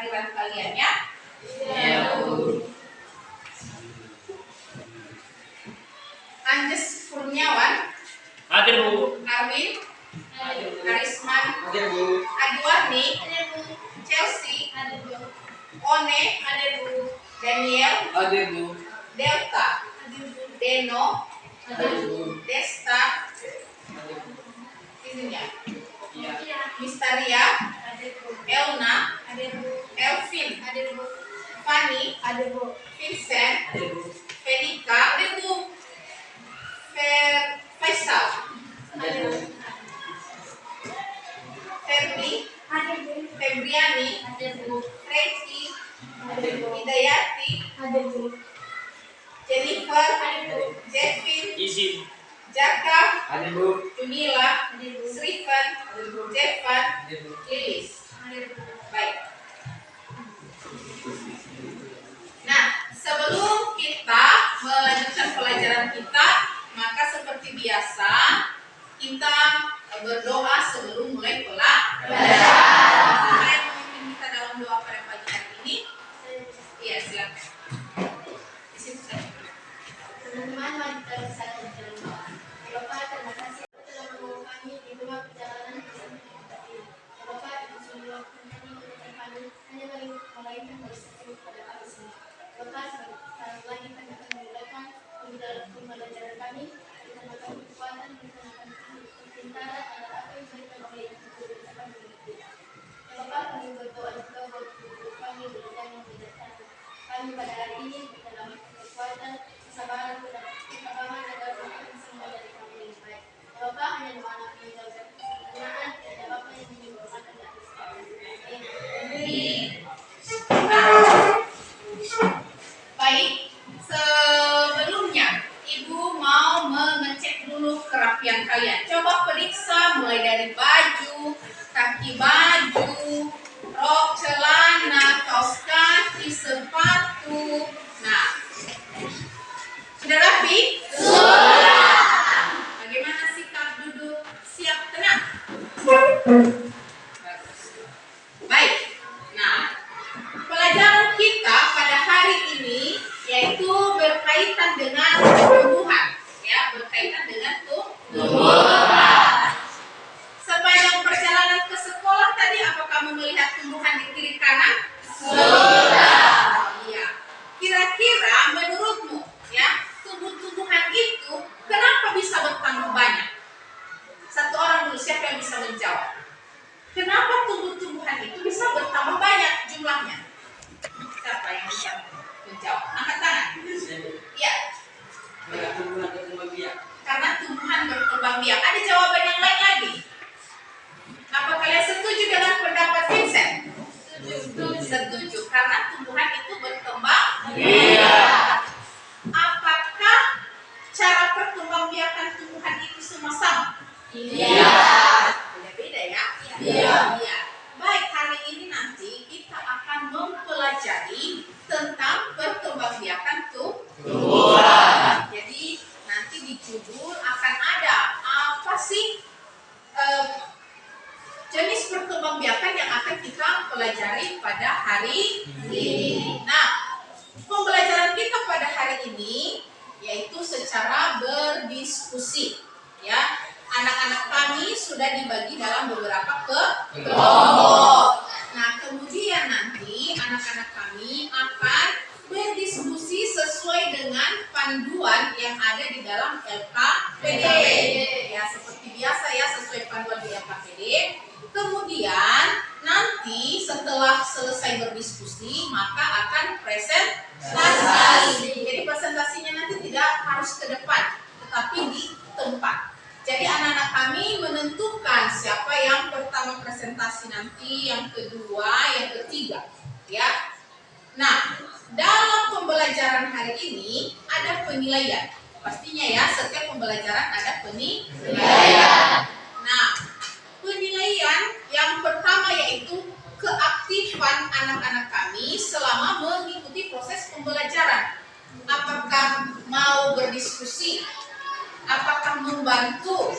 kehadiran kalian ya. Iya, Bu. Anjes Kurniawan. Hadir, Bu. Arwin. Karisman. Hadir, Bu. Adiwarni. Chelsea. One. Daniel. Hadir, Bu. Delta. Deno. Hadir, Bu. Desta. Izinnya. Iya. Mistaria. Elna. Elvin. Fanny. Vincent. Hadir, Bu. Felika. Faisal. Hadir, Bu. Ferdi. Febriani. Reti. Hadir, Bu. Hidayati. Jennifer. Jevin. Izin. Jaka. Hadir, Bu. Junila. Srivan. Jevan. Hadir, Bu. Lilis. Baik. Nah, sebelum kita melanjutkan pelajaran kita, maka seperti biasa kita berdoa sebelum mulai pelajaran. Siapa yang memimpin kita dalam doa pada pagi hari ini? Iya, silakan. Di situ saja. Teman-teman, mari kita bersatu dalam doa. Bapak, terima kasih telah membawa kami di rumah perjalanan bersama kami. Bapak, itu sungguh waktu kami mendengar kami hanya melainkan berseru pada kami semua. Bapak, sekarang lagi kami akan memulakan di dalam pembelajaran kami. Kita akan kekuatan, kita akan kepintaran agar apa yang diberikan oleh Ibu Guru dapat mengerti. Bapak, kami berdoa juga buat guru kami belajar yang bijaksana. Kami pada hari ini dalam kekuatan, kesabaran, kesabaran agar Bapak semua dari kami yang baik. Bapak hanya doa kami menjaga kesempurnaan dan Bapak yang menyempurnakan di atas kami. Amin. Baik, sebelumnya Ibu mau mengecek dulu kerapian kalian. Coba periksa mulai dari baju, kaki baju, rok, celana, kaos kaki, sepatu. Nah, sudah rapi? Sudah. Bagaimana sikap duduk? Siap tenang? Bagus. Baik. Nah, pelajaran kita pada hari ini yaitu berkaitan dengan tumbuhan, ya, berkaitan dengan tumbuhan. Sepanjang perjalanan ke sekolah tadi, apa kamu melihat tumbuhan di kiri kanan? Sudah. Iya. Kira-kira menurutmu, ya, tumbuh-tumbuhan itu kenapa bisa bertambah banyak? Satu orang dulu, siapa yang bisa menjawab? Kenapa tumbuh-tumbuhan itu bisa bertambah banyak jumlahnya? Siapa yang bisa menjawab? Angkat tangan. Iya. Karena tumbuhan berkembang biak. Karena tumbuhan berkembang biak. Ada jawaban yang lain lagi? Apa kalian setuju dengan pendapat Vincent? Setuju. Karena tumbuhan itu berkembang biak. Apakah cara perkembangbiakan tumbuhan itu semua sama? Iya. Beda-beda ya? Iya. Iya. Baik, hari ini nanti kita akan mempelajari tentang perkembangbiakan tumbuhan. Jadi nanti di judul akan ada apa sih jenis perkembangbiakan yang akan kita pelajari pada hari ini. Nah, pembelajaran kita pada hari ini yaitu secara berdiskusi, ya. Anak-anak kami sudah dibagi dalam beberapa kelompok. Nah, kemudian nanti anak-anak kami akan berdiskusi sesuai dengan panduan yang ada di dalam LKPD. Ya, seperti biasa ya, sesuai panduan di LKPD. Kemudian nanti setelah selesai berdiskusi, maka akan presentasi. Jadi presentasinya nanti tidak harus ke depan, tetapi di tempat. Jadi anak-anak kami menentukan siapa yang pertama presentasi nanti, yang kedua, yang ketiga, ya. Nah, dalam pembelajaran hari ini ada penilaian. Pastinya ya, setiap pembelajaran ada penilaian. Nah, penilaian yang pertama yaitu keaktifan anak-anak kami selama mengikuti proses pembelajaran. Apakah mau berdiskusi? Apakah membantu?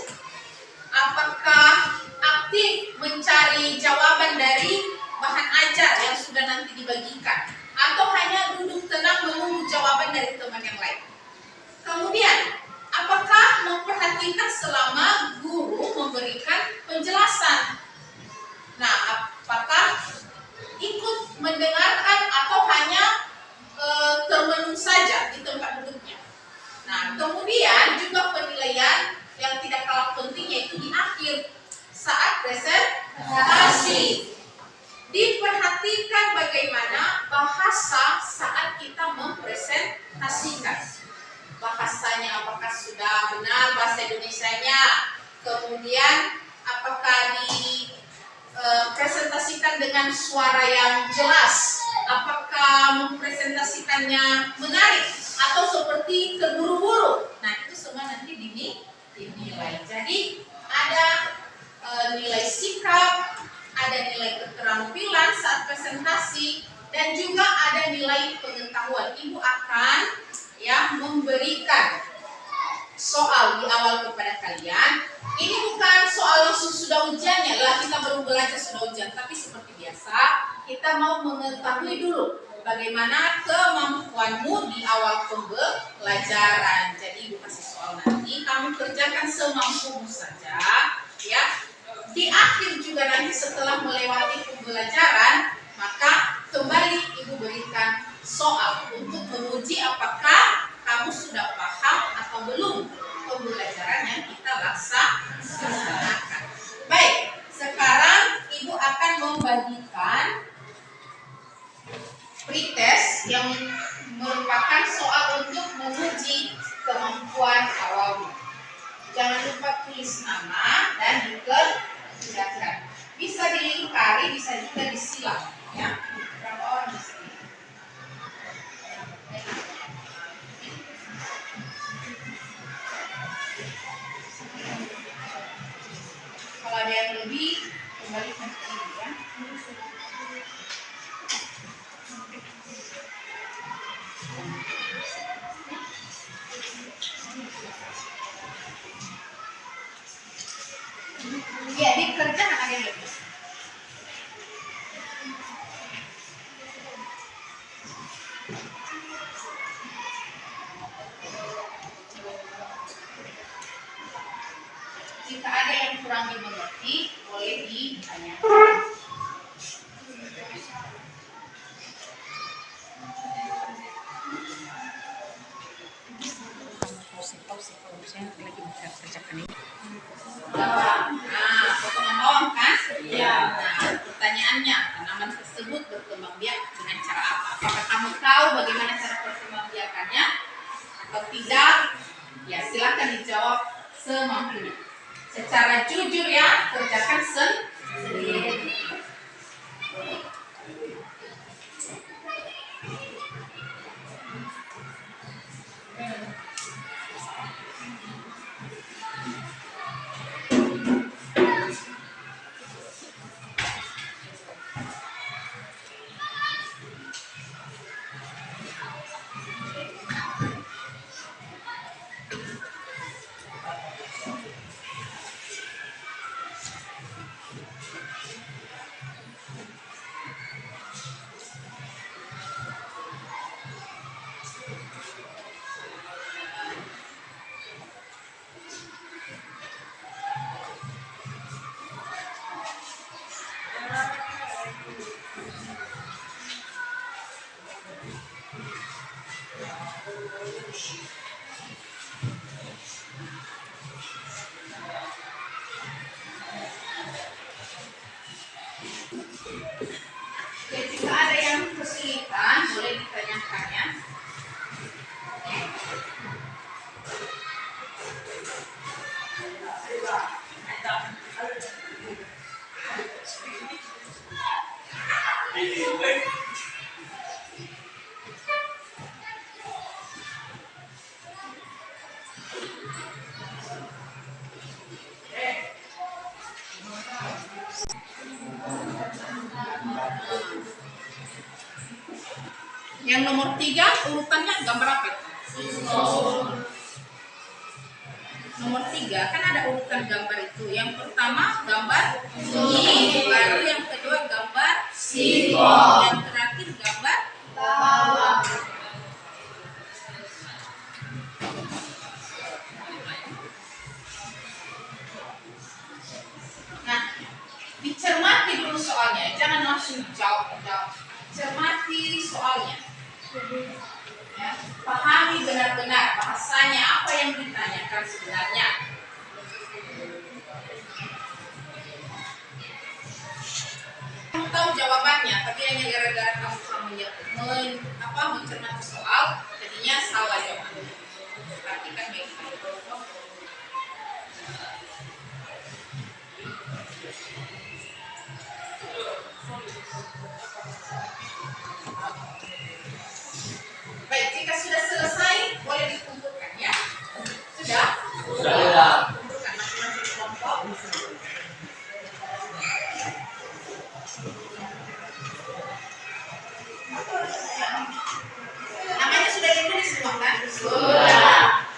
Apakah aktif mencari jawaban dari bahan ajar yang sudah nanti dibagikan atau hanya duduk tenang menunggu jawaban dari teman yang lain. Kemudian, apakah memperhatikan selama guru memberikan penjelasan? Nah, apakah ikut mendengarkan atau hanya termenung saja di tempat duduknya? Nah, kemudian juga penilaian yang tidak kalah penting yaitu di akhir saat presentasi. Diperhatikan bagaimana bahasa saat kita mempresentasikan. Bahasanya apakah sudah benar bahasa Indonesianya, kemudian apakah dipresentasikan dengan suara yang jelas, apakah mempresentasikannya menarik atau seperti terburu-buru. Nah, itu semua nanti dinilai. Jadi ada nilai sikap, ada nilai keterampilan saat presentasi, dan juga ada nilai pengetahuan. Ibu akan memberikan soal di awal kepada kalian. Ini bukan soal langsung sudah ujiannya, lah kita baru belajar sudah ujian, tapi seperti biasa kita mau mengetahui dulu bagaimana kemampuanmu di awal pembelajaran. Jadi ibu kasih soal nanti, kamu kerjakan semampumu saja, ya. Di akhir juga nanti setelah melewati pembelajaran, maka kembali ibu berikan soal untuk menguji apakah kamu sudah paham atau belum pembelajaran yang kita laksanakan. Baik, sekarang ibu akan membagikan pretest yang merupakan soal untuk menguji kemampuan awalmu. Jangan lupa tulis nama dan dikerjakan. Bisa dilingkari, bisa juga disilang, ya. Berapa orang di sini? Kalau ada yang lebih, kembali ke sini, ya. Ya, dikerjakan ada yang lebih. Jika ada yang kurang dimengerti, boleh ditanyakan. Nah, potongan bawang kan? Iya. Nah, pertanyaannya, tanaman tersebut berkembang biak dengan cara apa? Apakah kamu tahu bagaimana cara perkembangbiakannya atau tidak? Ya, silakan dijawab semampunya. Secara jujur ya, kerjakan sendiri. Ya, jika ada yang kesulitan, boleh ditanyakan ya. Yang nomor 3 urutannya gambar apa? Nomor 3 kan ada urutan gambar itu. Yang pertama gambar I, baru yang kedua gambar sipol, yang terakhir gambar langsung jawab. Cermati soalnya. Ya, pahami benar-benar bahasanya apa yang ditanyakan sebenarnya. Kamu tahu jawabannya, tapi hanya gara-gara kamu mencermati soal, jadinya salah jawabannya. Perhatikan baik-baik. Baik, jika sudah selesai, boleh dikumpulkan ya. Sudah? Sudah. Kumpulkan masing-masing kelompok. Namanya sudah ditulis semua kan? Sudah.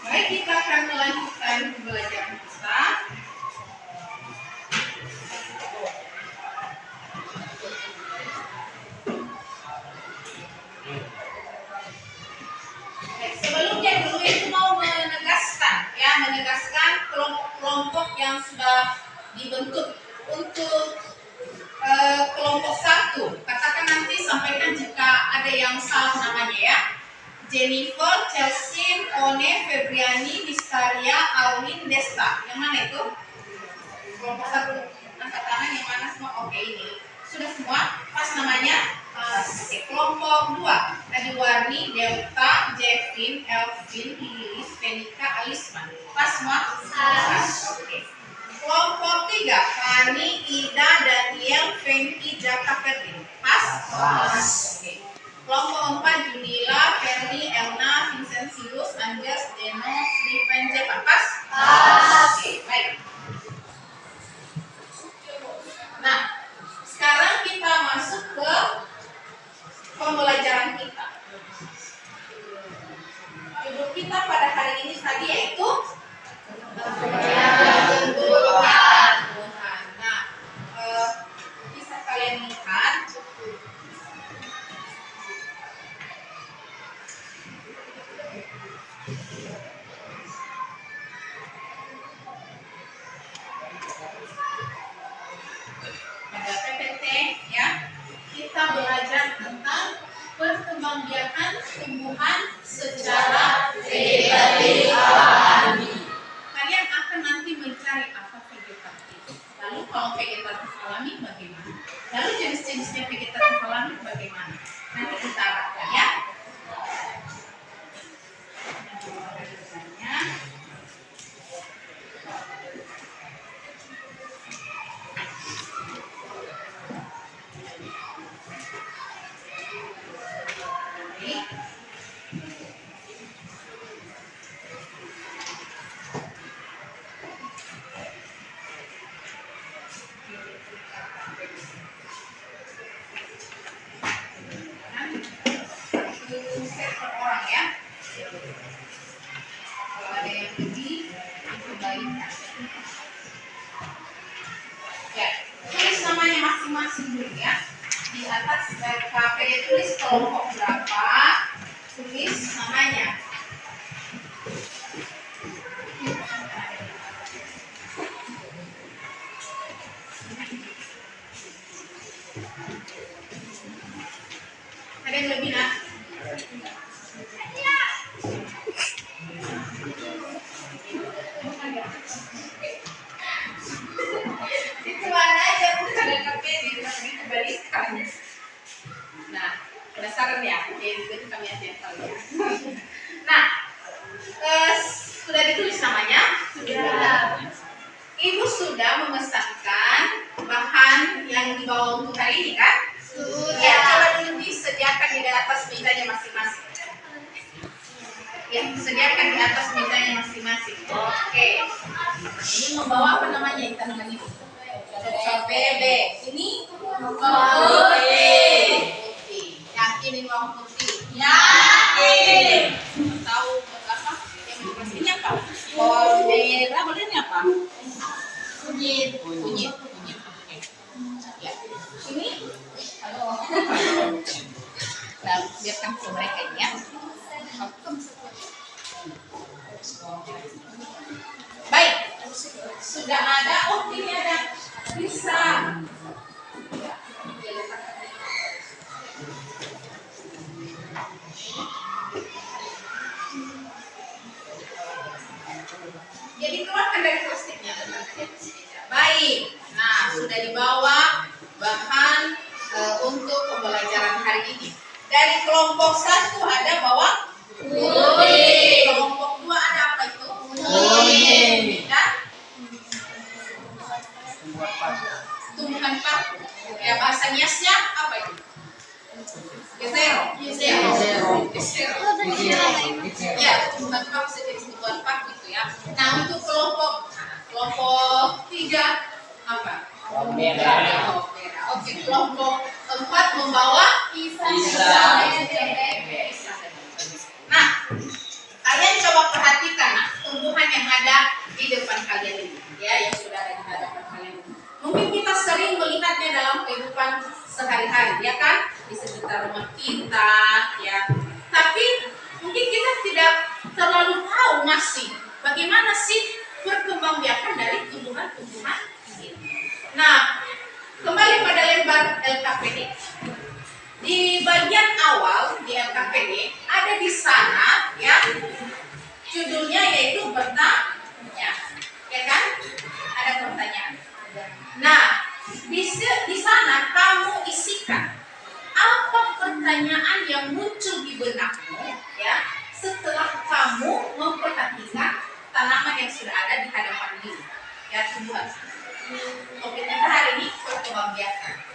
Baik, kita akan melanjutkan pembelajaran kita. Baik, sebelumnya dulu itu mau menegaskan kelompok-kelompok yang sudah dibentuk untuk kelompok 1. Katakan nanti, sampaikan jika ada yang salah namanya ya. Jennifer, Chelsea, One, Febriani, Mistaria, Alwin, Desta. Yang mana itu? Kelompok 1. Angkat tangan yang mana semua? Oke, ini. Sudah semua? Pas namanya? Oke. Kelompok 2. Ada Warni, Delta, Jevin, Elvin, Lilis, Fenika, Alisman. Pas semua? Pas. Oke. Kelompok 3. Fani, Ida, Daniel, Fenki, Jaka, Ferdin. Pas? Pas. Oke. Kelompok 4. Junila, Ferdi, Elna, Vincentius, Anjas, Deno, Sriven, Jepan. Pas? Pas. Oke, baik. Nah, sekarang kita masuk ke pembelajaran kita. Judul kita pada hari ini tadi yaitu Tuhan. Nah, bisa kalian lihat pada PPT ya, kita belajar tentang perkembangbiakan tumbuhan secara vegetatif alami. Kalian akan nanti mencari apa vegetatif. Lalu kalau vegetatif alami bagaimana? Lalu jenis-jenisnya vegetatif alami bagaimana? Nanti kita arahkan ya. Set per orang ya. Kalau ada yang lebih, itu baikkan. Ya, tulis namanya masing-masing dulu ya. Di atas KPD tulis kelompok berapa, tulis namanya. Ada yang lebih nak? Itu mana aja bukan ada KPD, tapi kebalikan. Nah, penasaran ya? Jadi itu kami aja yang tahu ya. Ya, sediakan di atas mejanya masing-masing. Oke. Ini membawa apa namanya tanaman ini? Bebek. Ini putih. Yakin ini bawang putih? Yakin. Tahu apa? Yang ini apa? Bawang merah. Boleh ini apa? Kunyit. Kunyit. Ya. Ini. Halo. Nah, biarkan ke mereka ini ya. Baik, sudah ada. Oh, ini ada pisang. Jadi keluarkan dari plastiknya. Baik, nah sudah dibawa bahan untuk pembelajaran hari ini. Dari kelompok 1 ada bawang putih. Kelompok 2 ada apa itu? Kunyit. Dan tumbuhan paku. Ya, bahasa niasnya apa itu? Gesero. Ya, tumbuhan paku sejenis tumbuhan paku itu ya. Nah, untuk kelompok 3 apa? Merah. Oke, kelompok 4 membawa pisang. Nah, kalian coba perhatikan tumbuhan yang ada di depan kalian ini, ya, yang sudah ada di hadapan kalian ini. Mungkin kita sering melihatnya dalam kehidupan sehari-hari, ya kan, di sekitar rumah kita, ya. Tapi mungkin kita tidak terlalu tahu masih bagaimana sih perkembangbiakan dari tumbuhan-tumbuhan ini. Nah, kembali pada lembar LKPD. Di bagian awal di LKPD ada di sana ya judulnya yaitu bertanya, ya kan? Ada pertanyaan. Nah, di sana kamu isikan apa pertanyaan yang muncul di benakmu ya setelah kamu memperhatikan tanaman yang sudah ada di hadapan diri ya tumbuhan. Topik kita hari ini perkembangbiakan.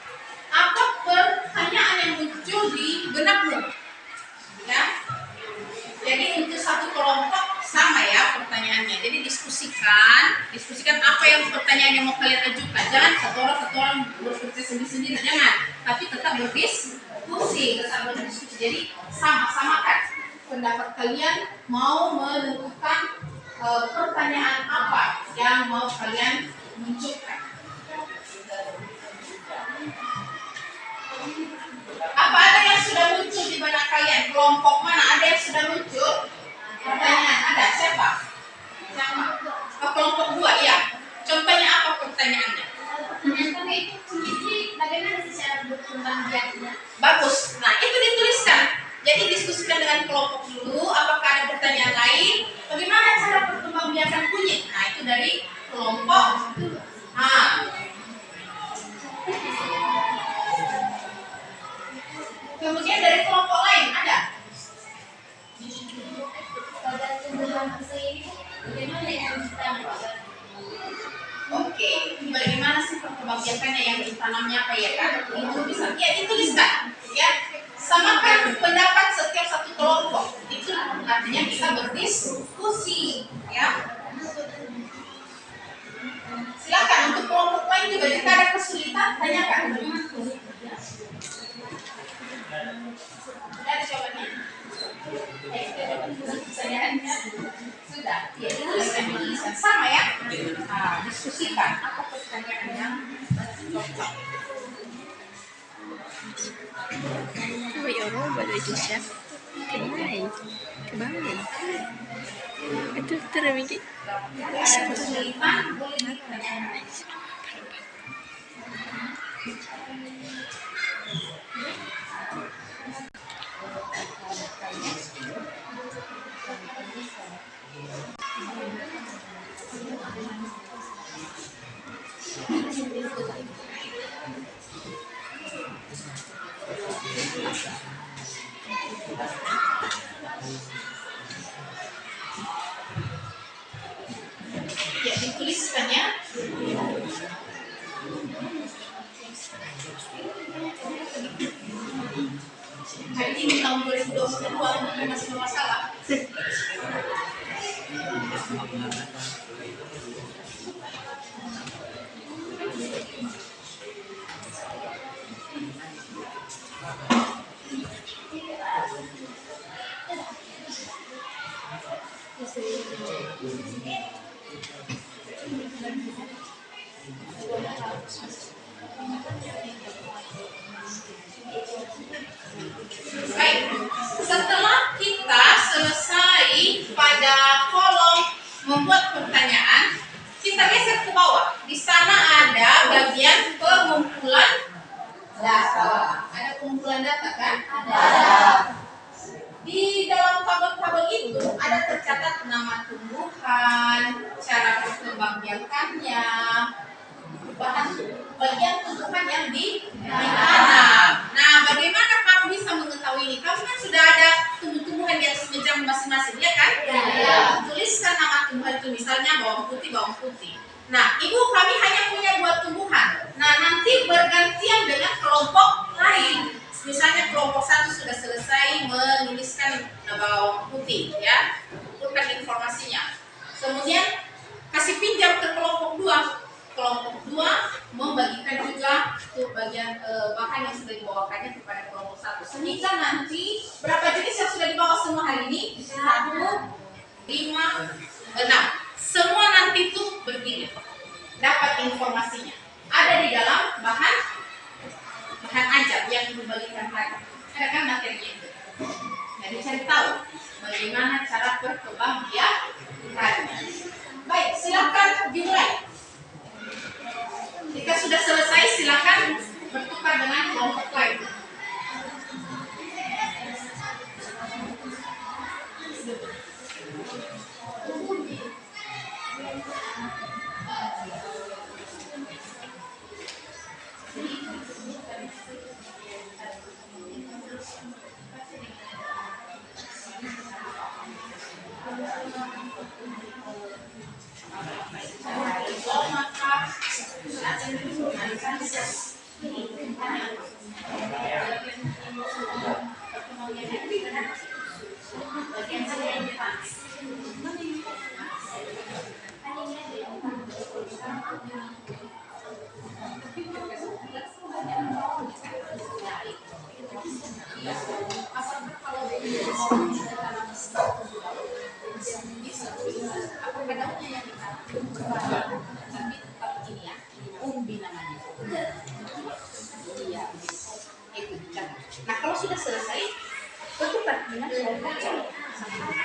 Apa pertanyaan yang muncul di benakmu? Ya. Jadi untuk satu kelompok sama ya pertanyaannya. Jadi diskusikan apa yang pertanyaan yang mau kalian ajukan. Jangan satu orang berpikir sendiri-sendiri, jangan. Tapi tetap berdiskusi. Jadi sama-samakan pendapat kalian mau menentukan pertanyaan apa yang mau kalian munculkan. Apa ada yang sudah muncul di benak kalian? Kelompok mana ada yang sudah muncul? Pertanyaan ada siapa? Oh, kelompok 2 ya. Contohnya apa pertanyaannya? Pertanyaan itu bagaimana sih cara berkembang biaknya? Bagus. Nah itu dituliskan. Jadi diskusikan dengan kelompok dulu. Apakah ada pertanyaan lain? Bagaimana cara perkembangbiakan kunyit? Nah itu dari kelompok. Kemudian dari kelompok lain ada? Pada tumbuhan ini bagaimana yang ditanam? Oke, bagaimana sih perkembangbiakannya yang ditanamnya apa ya kan? Itu bisa ya dituliskan ya. Samakan pendapat setiap satu kelompok. Itu artinya bisa berdiskusi ya. Silakan untuk kelompok lain juga jika ada kesulitan tanyakan. Ada jawabannya? Sudah, ya dituliskan sama ya. Diskusikan apa pertanyaan yang cocok. Ôi ở đó bởi vì chính xác cái này itu terus Kesulitan boleh ditanyakan. Ya dituliskan ya. Hari ini tahun 2022 masih bermasalah. Baik, setelah kita selesai pada kolom membuat pertanyaan, kita geser ke bawah. Di sana ada bagian pengumpulan data. Ada pengumpulan data kan? Ada. Di dalam tabel-tabel itu ada tercatat nama tumbuhan, cara perkembangbiakannya, bagian tumbuhan yang ditanam. Nah, bagaimana kamu bisa mengetahui ini? Kamu kan sudah ada tumbuh-tumbuhan yang semacam masing-masing, ya kan? Ya. Tuliskan nama tumbuhan itu, misalnya bawang putih. Nah, ibu kami hanya punya 2 tumbuhan. Nah, nanti bergantian dengan kelompok lain. Misalnya kelompok 1 sudah selesai menuliskan bawang putih, ya, kumpulkan informasinya. Kemudian kasih pinjam ke kelompok 2. Kelompok 2 membagikan juga untuk bagian bahan yang sudah dibawakannya kepada kelompok 1. Sehingga nanti berapa jenis yang sudah dibawa semua hari ini? 1, 5, 6. Semua nanti itu berdiri. Dapat informasinya. Ada di dalam bahan ajar yang dibagikan tadi. Ada kan materinya itu. Jadi cari tahu bagaimana cara perkembangbiakannya. Baik, silakan dimulai. Jika sudah selesai, silakan bertukar dengan kelompok lain. Nah, kalau sudah selesai, bertukar dengan kelompok lain.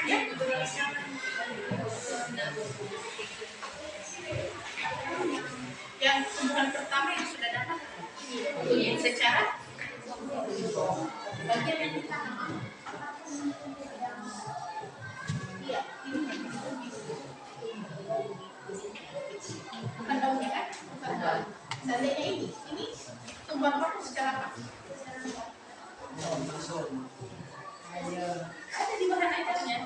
Ya. Yang tumbuhan pertama yang sudah dapat secara bagian yang ditanam. Iya, ini bukan daunnya kan? Bukan daun. Seandainya ini tumbuhan apa secara apa? Ada di bahan ajarnya.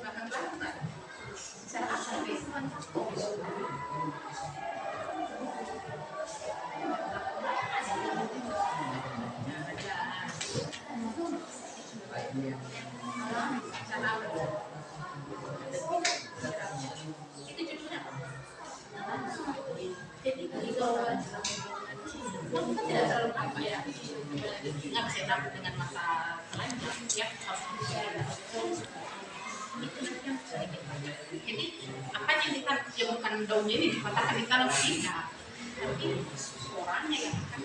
Bahan belakang. Secara apa? Itu judulnya apa? Jadi kita tidak terlalu apa ya, nggak bisa tampil dengan mata lain ya. Jadi apa yang ditanam, ya bukan daunnya ini dipatahkan ditanam tidak, tapi orangnya yang akan.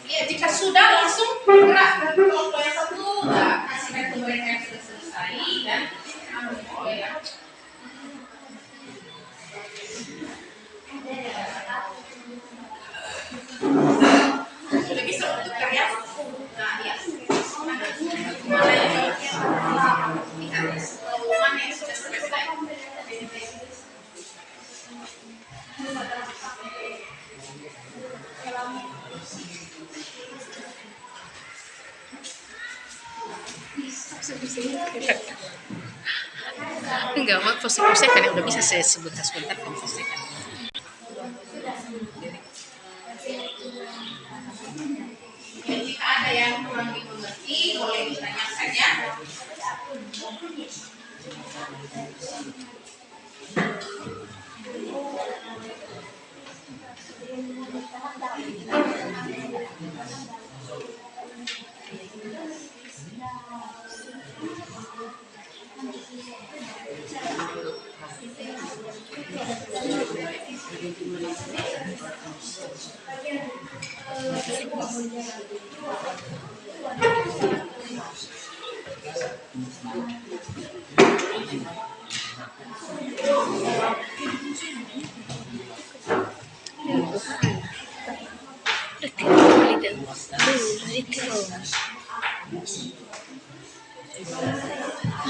Ya, jika sudah langsung gerak ke kelompok yang satu, kasihkan ke mereka yang sudah selesai dan ya. Sudah bisa untuk karya. Nah, ya. Mana yang lihat, mana yang sudah selesai. Enggak, mau pusing-pusing kan udah bisa saya sebentar-sebentar kan selesaikan. Jika ada yang kurang dimengerti, boleh ditanya saja.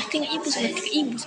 Tinggal ibu sama ibu.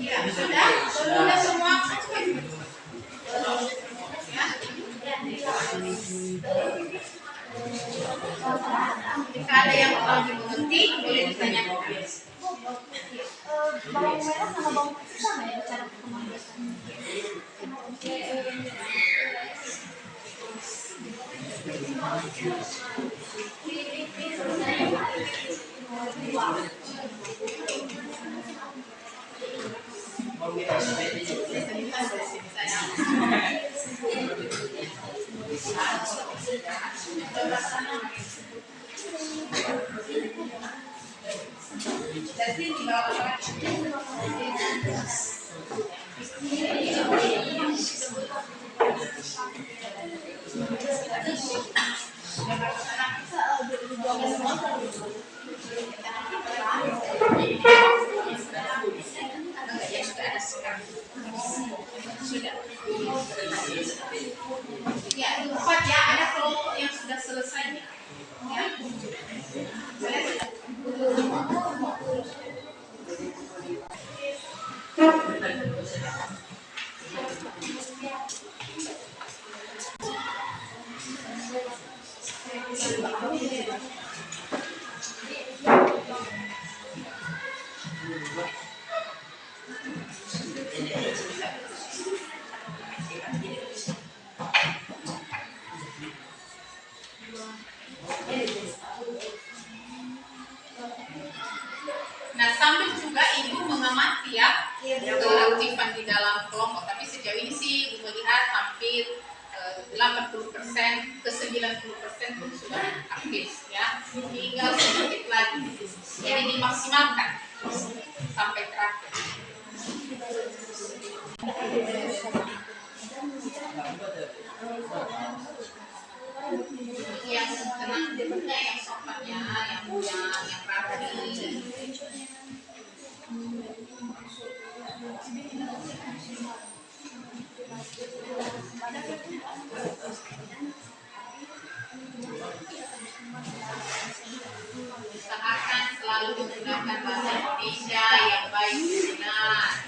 Ya, sudah semua. Jika ada yang kurang dimengerti, boleh ditanyakan. merah sama bawang putih sama ya cara pemanggasan. Jadi di bawah ya, empat ya, ada kelompok yang sudah selesai ya. Nah, sambil juga ibu mengamati ya keaktifan di dalam kelompok. Tapi sejauh ini sih ibu melihat hampir 80% ke 90% pun sudah aktif ya. Tinggal sedikit lagi. Jadi dimaksimalkan sampai terakhir. Yang tenang, yang sopannya, yang rapi. Usahakan selalu menggunakan bahasa Indonesia yang baik dan benar.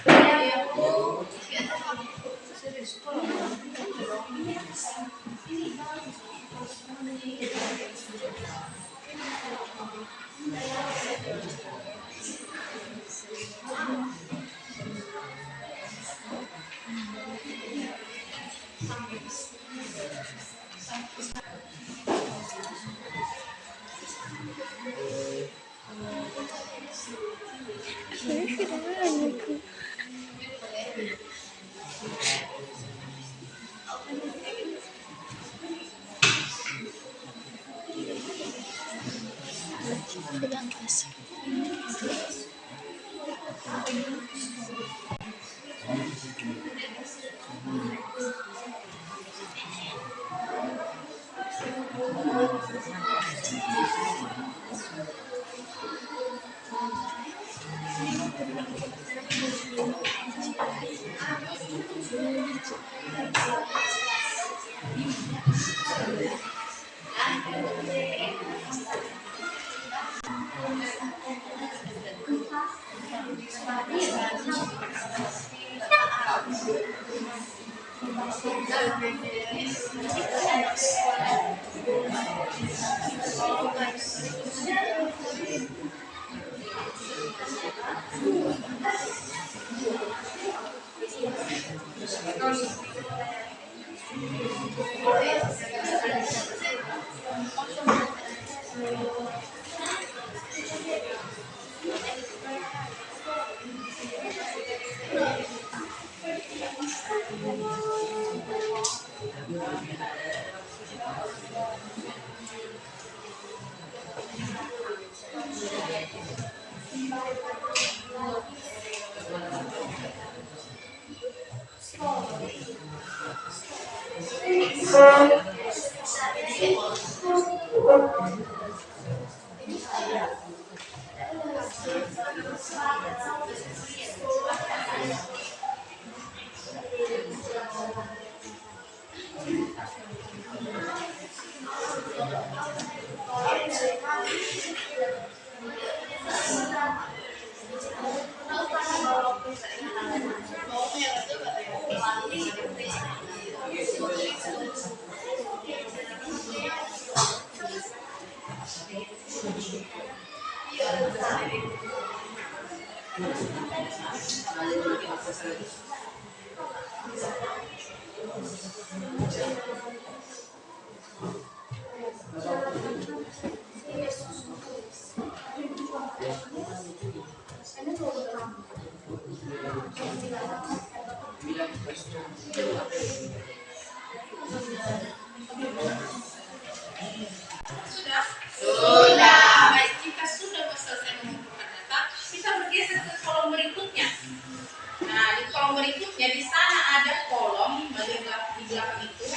Sudah? Sudah. Baik, jika sudah selesai mengumpulkan data, kita bergeser ke kolom berikutnya. Nah, di kolom berikutnya di sana ada kolom bagian di belakang itu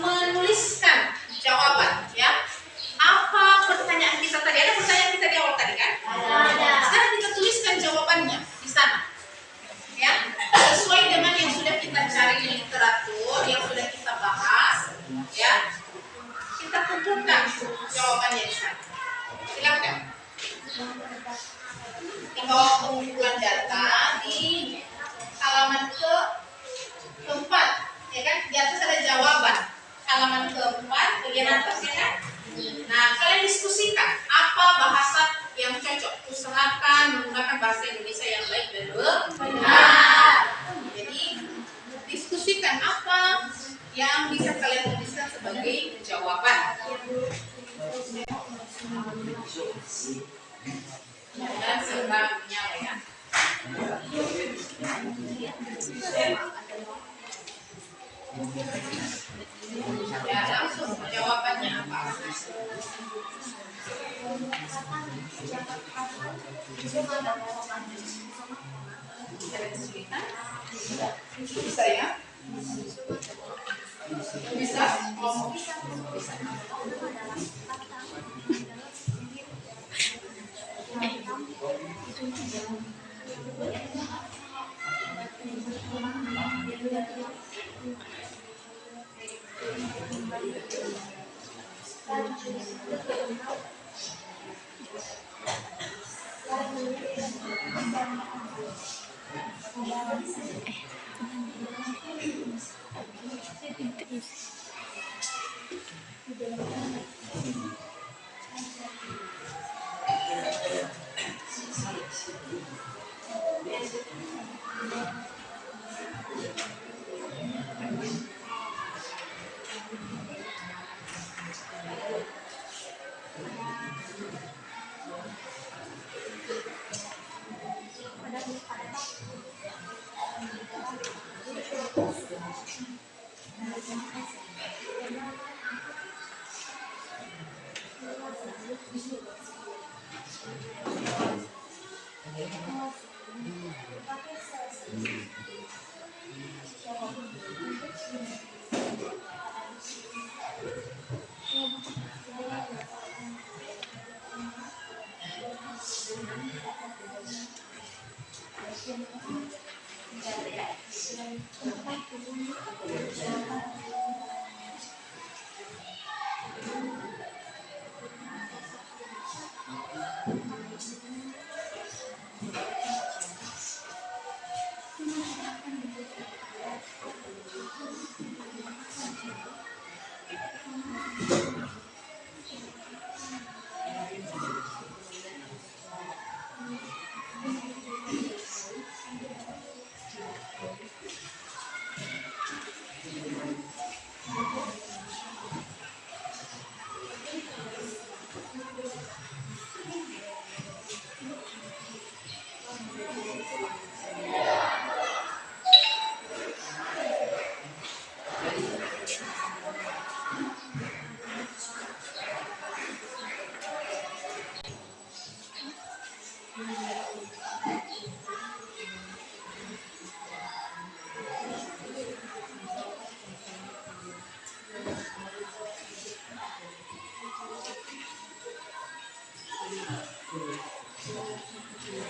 menuliskan jawaban, ya. Apa pertanyaan kita tadi? Ada pertanyaan kita di awal tadi kan? Ada. Sekarang kita tuliskan jawabannya di sana, ya. Sesuai dengan yang sudah kita cari di literatur, yang sudah kita bahas, ya. Kita kumpulkan jawabannya di sana. Silakan. Di bawah pengumpulan data di halaman keempat, ya kan? Di atas ada jawaban. Halaman keempat, bagian atas, ya kan? Nah, kalian diskusikan apa bahasa yang cocok. Usahakan menggunakan bahasa Indonesia yang baik dan benar. Jadi, diskusikan apa yang bisa kalian tuliskan sebagai jawaban. Dan segera menyala, ya. Ya, langsung jawabannya apa? Ada kesulitan? Bisa, ya? Bisa? Oh, bisa.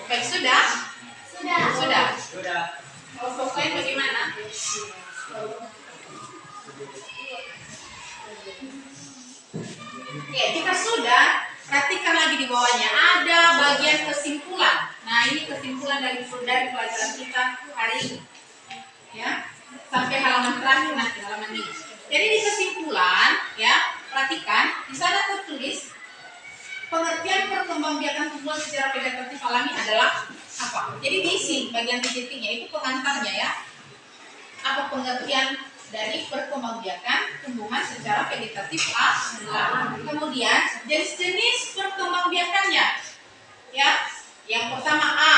Baik, sudah? Sudah. Sudah. Kelompok lain bagaimana? Ya, jika sudah, perhatikan lagi di bawahnya. Ada bagian kesimpulan. Nah, ini kesimpulan dari pelajaran kita hari ini. Ya, sampai halaman terakhir nanti, halaman ini. Jadi di kesimpulan, ya, perhatikan, di sana tertulis pengertian perkembangbiakan tumbuhan secara vegetatif alami adalah apa? Jadi diisi bagian titiknya itu pengantarnya ya. Apa pengertian dari perkembangbiakan tumbuhan secara vegetatif alam. Kemudian jenis-jenis perkembangbiakannya. Ya, yang pertama A.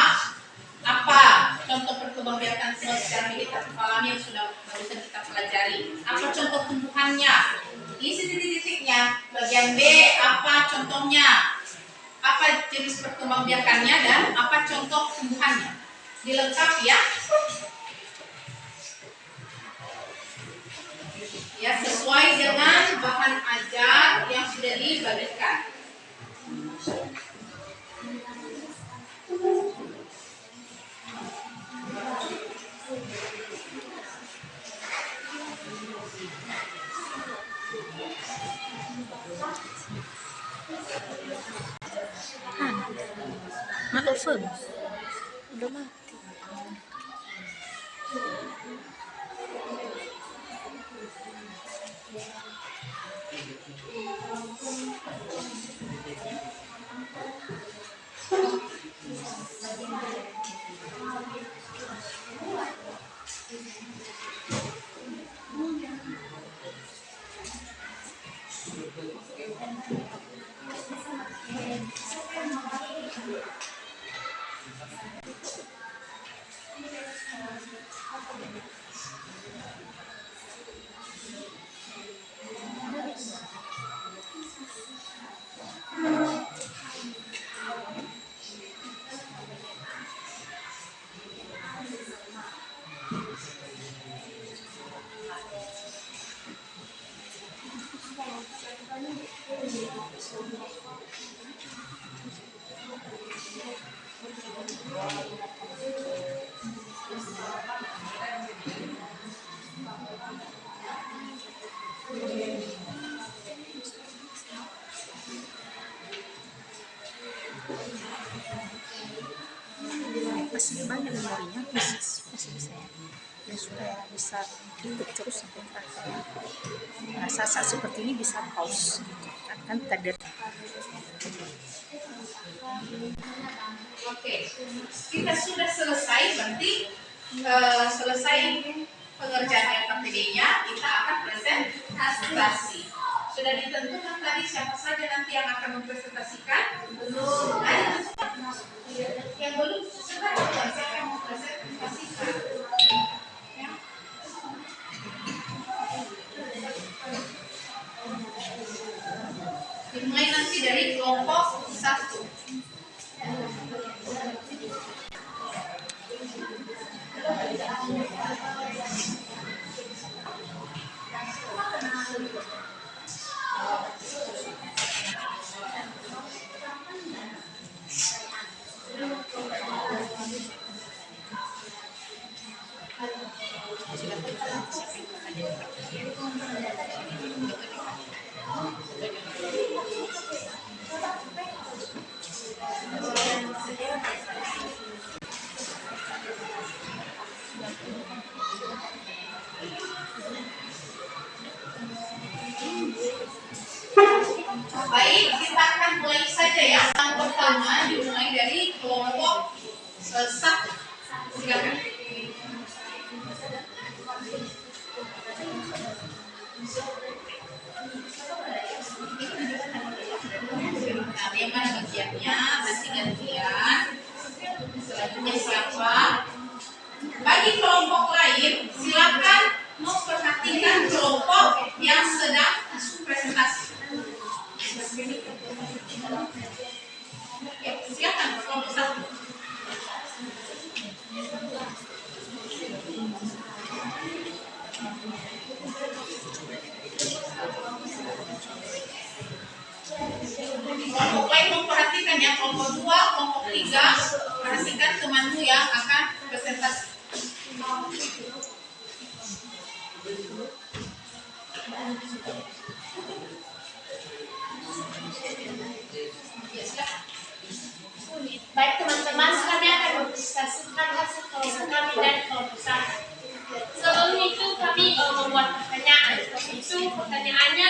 Apa contoh perkembangbiakan tumbuhan secara vegetatif alam yang sudah barusan kita pelajari? Apa contoh tumbuhannya? Isi titik-titiknya. Bagian B, apa contohnya? Apa jenis perkembangbiakannya dan apa contoh tumbuhannya? Dilengkapi ya. Ya, sesuai dengan bahan ajar yang sudah dibagikan. Maafin. Udah mati. Masih banyak memorinya, masih bisa ya supaya bisa ikut terus sampai terakhir. Nah, saat-saat seperti ini bisa pause gitu kan tadi. Oke, kita sudah selesai berarti selesai pengerjaan LKPD-nya, kita akan presentasi. Sudah ditentukan tadi siapa saja nanti yang akan mempresentasikan? Belum. Yang belum sebentar siapa yang mau presentasikan? Ya. Dimulai nanti dari kelompok 1. Baik, kita akan mulai saja ya. Yang pertama dimulai dari kelompok 1. Silakan. Nah, yang mana bagiannya? Nanti gantian. Selanjutnya siapa? Bagi kelompok lain, silakan memperhatikan kelompok yang sedang presentasi. Oke, silakan kelompok 1. Kelompok lain memperhatikan ya, kelompok 2, kelompok 3, perhatikan temanmu yang akan presentasi. Baik teman-teman, kami akan mempresentasikan hasil kelompok kami dari kelompok 1. Sebelum itu kami membuat pertanyaan. Itu pertanyaannya,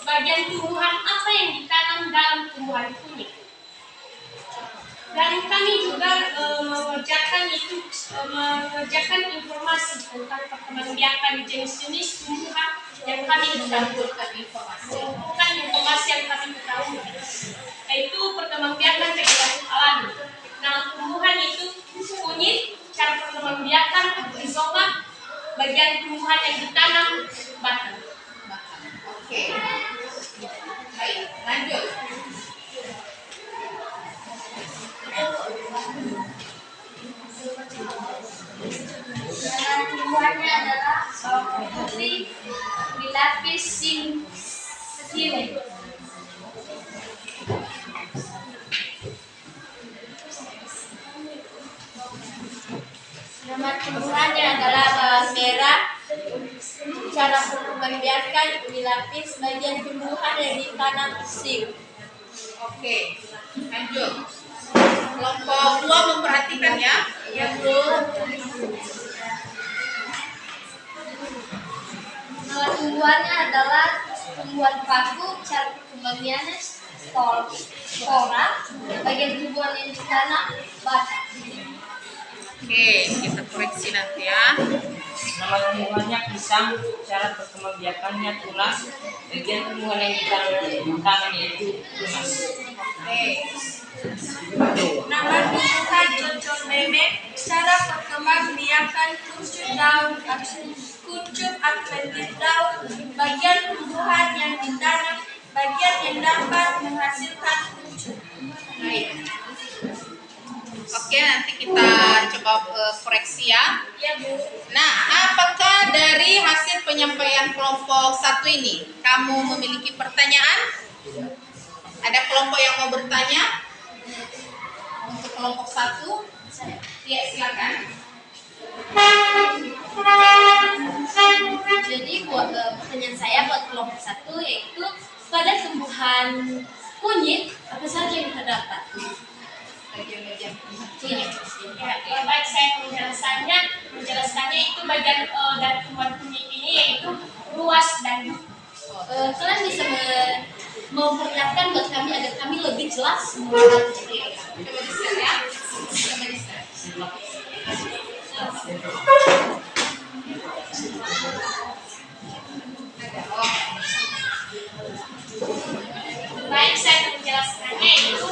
bagian tumbuhan apa yang ditanam dalam tumbuhan kuning? Dan kami juga mengerjakan informasi tentang perkembangbiakan jenis-jenis tumbuhan yang kami ketahui. Bukan informasi yang kami ketahui, yaitu perkembangbiakan vegetasi alami. Nama tumbuhan itu kunyit, cara perkembangbiakan rizoma, bagian tumbuhan yang ditanam, batang. Oke. Baik, lanjut. Nama tumbuhannya adalah bawang putih dilapis sing. Nama tumbuhannya adalah bawang merah. Cara perkembangbiakan dilapis, bagian tumbuhan yang ditanam sing. Oke, lanjut. Kelompok 2 memperhatikan ya. Ya, Bu. Nama tumbuhannya adalah tumbuhan paku. Cara perkembangannya spora. Bagian tumbuhan yang ditanam batang. Oke, kita koreksi nanti ya. Nama tumbuhannya pisang, cara perkembangbiakannya tunas, bagian tumbuhan yang ditanam yaitu tunas. Oke. Nama tumbuhan cocok bebek. Cara perkembangbiakan kuncup atletik daun. Bagian tumbuhan yang ditanam, bagian yang dapat menghasilkan kuncup. Baik. Oke, nanti kita coba koreksi ya. Ya, Bu. Nah, apakah dari hasil penyampaian kelompok 1 ini kamu memiliki pertanyaan? Ada kelompok yang mau bertanya? Untuk kelompok 1? Ya, silakan. Jadi buat pertanyaan saya buat kelompok 1 yaitu pada tumbuhan kunyit apa saja yang terdapat? Bagian-bagian Kunyit. Ya, baik, saya menjelaskannya itu bagian dari tumbuhan kunyit ini yaitu ruas dan Kalian bisa memperlihatkan buat kami agar kami lebih jelas mengenai coba di-share ya. Coba di-share. Ada. Oh. baik, saya menjelaskannya itu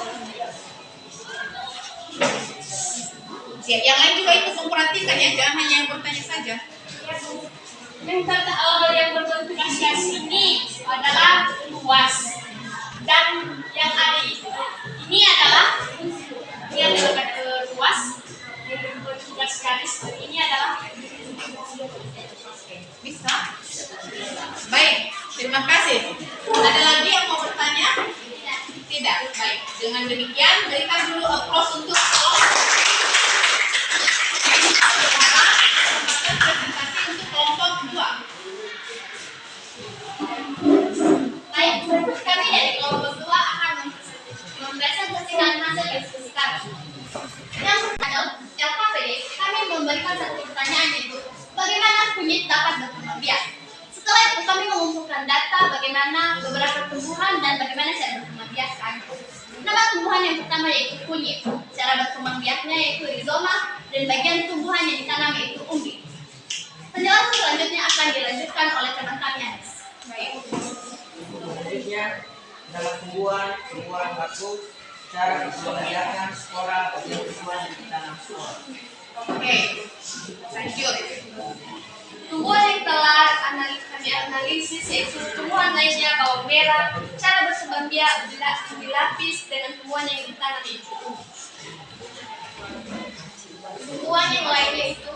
Ya, yang lain juga ikut memperhatikan ya, jangan hanya yang bertanya saja. yang berbentuk asias ini adalah luas dan yang ada ini adalah luas yang berbentuk garis ini adalah Bisa? Baik, terima kasih. Ada lagi yang mau bertanya? Tidak. Baik, dengan demikian berikan dulu applause untuk presentasi untuk kelompok 2. Baik, kami dari kelompok 2 akan mempresentasikan hasil diskusi kami. Yang pertama, LKPD, kami memberikan satu pertanyaan yaitu bagaimana kunyit dapat berkembang biak. Setelah itu kami mengumpulkan data bagaimana beberapa tumbuhan dan bagaimana cara berkembang biak kami. Nama tumbuhan yang pertama yaitu kunyit. Cara berkembang biaknya yaitu rizoma dan bagian tumbuhan yang ditanam yaitu umbi. Penjelasan selanjutnya akan dilanjutkan oleh teman kami Anis. Baik. Selanjutnya, nama tumbuhan baku, cara perkembangbiakan spora, bagian tumbuhan yang ditanam spora. Oke. Lanjut. Tumbuhan yang telah kami analisis yaitu tumbuhan lainnya bawang merah. Cara berkembang biak dilapis dengan tumbuhan yang ditanam yaitu umbi. Tumbuhan yang lainnya itu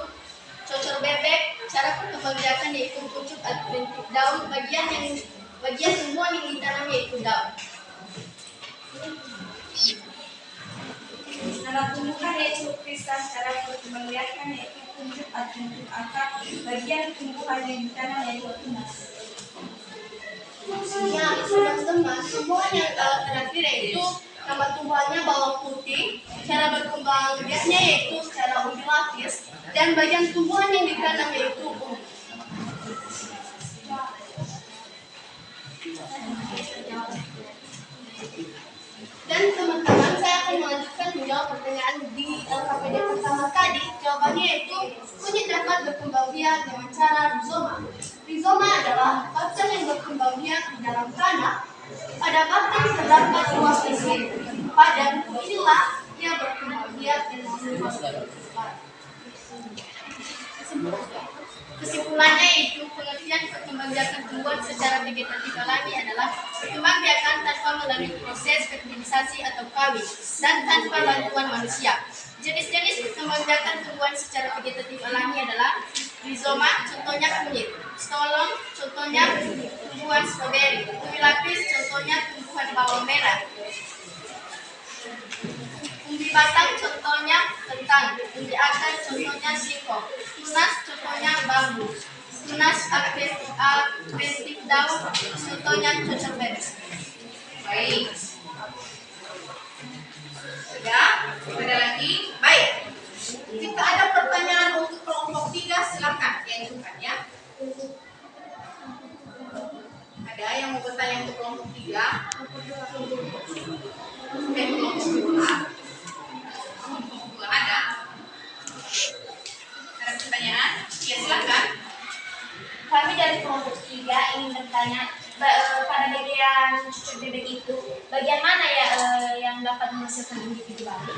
cocor bebek. Cara perkembangbiakan yaitu kuncup atau bentuk daun. Bagian tumbuhan yang ditanam yaitu daun. Nama tumbuhan yaitu kristal. Cara perkembangbiakan yaitu kuncup atau bentuk akar. Bagian tumbuhan yang ditanam yaitu tunas. Ya, teman-teman, tumbuhan yang terakhir yaitu nama tumbuhannya bawang putih. Cara berkembang biaknya yaitu secara umbi lapis dan bagian tumbuhan yang ditanam yaitu umbi. Dan teman-teman, saya akan melanjutkan menjawab pertanyaan di LKPD pertama tadi, jawabannya yaitu kunyit dapat berkembang biak dengan cara rizoma. Rizoma adalah batang yang berkembang biak di dalam tanah. Pada batang terdapat ruang isi padan, inilah ia berkembang biak dan menghasilkan. Kesimpulannya yaitu pengertian perkembangbiakan tumbuhan secara vegetatif alami adalah perkembangbiakan tanpa melalui proses fertilisasi atau kawin dan tanpa bantuan manusia. Jenis-jenis perkembangbiakan tumbuhan secara vegetatif alami adalah rizoma, contohnya kunyit; stolon, contohnya tumbuhan stroberi; umbi lapis, contohnya tumbuhan bawang merah; umbi batang, contohnya kentang; umbi akar, contohnya singkong; tunas, contohnya bambu; tunas adventif daun, contohnya cocok beres. Baik. Sudah? Ada lagi? Baik. Jika ada pertanyaan untuk kelompok 3, silakan diajukan ya. Ada yang mau bertanya untuk kelompok 3? Kelompok 2. Kelompok 2 ada? Ada pertanyaan? Ya, silakan. Kami dari kelompok 3 ingin bertanya pada bagian cucuk bebek itu, bagian mana ya yang dapat menghasilkan individu baru?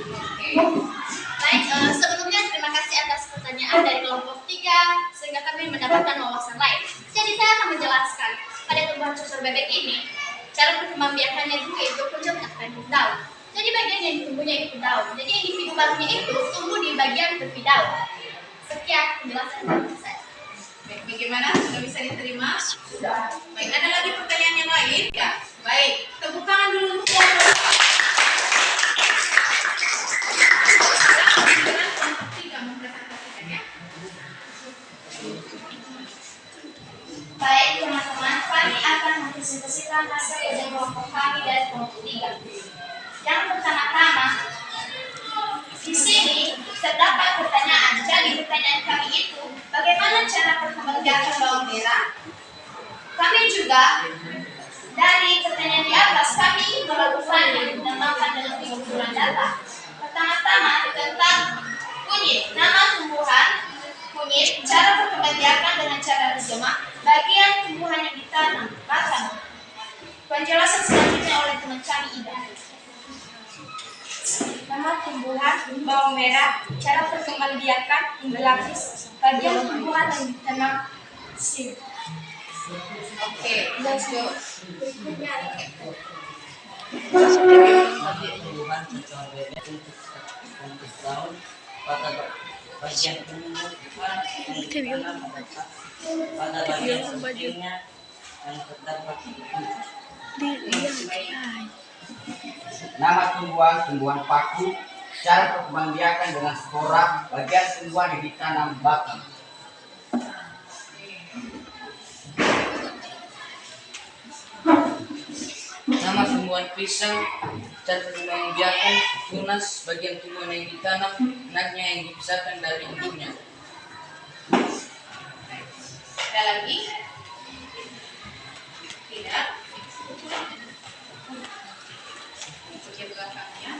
Baik, sebelumnya terima kasih atas pertanyaan dari kelompok 3 sehingga kami mendapatkan wawasan lain. Jadi saya akan menjelaskan pada tumbuhan cucur bebek ini, cara perkembangbiakannya dulu itu puncak akan daun. Jadi bagian yang tumbuhnya itu daun. Jadi individu barunya itu tumbuh di bagian tepi daun. Sekian penjelasan dari saya. Baik, bagaimana? Sudah bisa diterima? Sudah. Baik, ada lagi pertanyaan yang lain? Ya. Baik, tepuk tangan dulu untuk kelompok 3 mempresentasikan ya. Baik teman-teman, kami akan mempresentasikan hasil ujian kelompok kami dari kelompok 3. Yang pertama-tama, di sini terdapat pertanyaan. Jadi pertanyaan kami itu, bagaimana cara perkembangbiakan bawang merah? Kami juga dari pertanyaan di atas, kami melakukan yang dinamakan dengan 3 kumpulan data. Pertama-tama tentang kunyit, nama tumbuhan kunyit, cara perkembangbiakan dengan cara rizoma, bagian tumbuhan yang ditanam, batang. Penjelasan selanjutnya oleh teman kami Ida. Nama tumbuhan bawang merah, cara perkembangbiakan umbi lapis, bagian tumbuhan yang ditanam sir. Oke, let's go. Tumbuhan cucur bebek untuk daun pada bagian tumbuhan yang ditanam pada bagian sampingnya yang terdapat Nama tumbuhan paku, cara perkembangbiakan dengan spora, bagian tumbuhan yang ditanam batang. Nama tumbuhan pisang, cara perkembangbiakan tunas, bagian tumbuhan yang ditanam, anaknya yang dipisahkan dari induknya. Ada lagi? Tidak? Bagian belakangnya.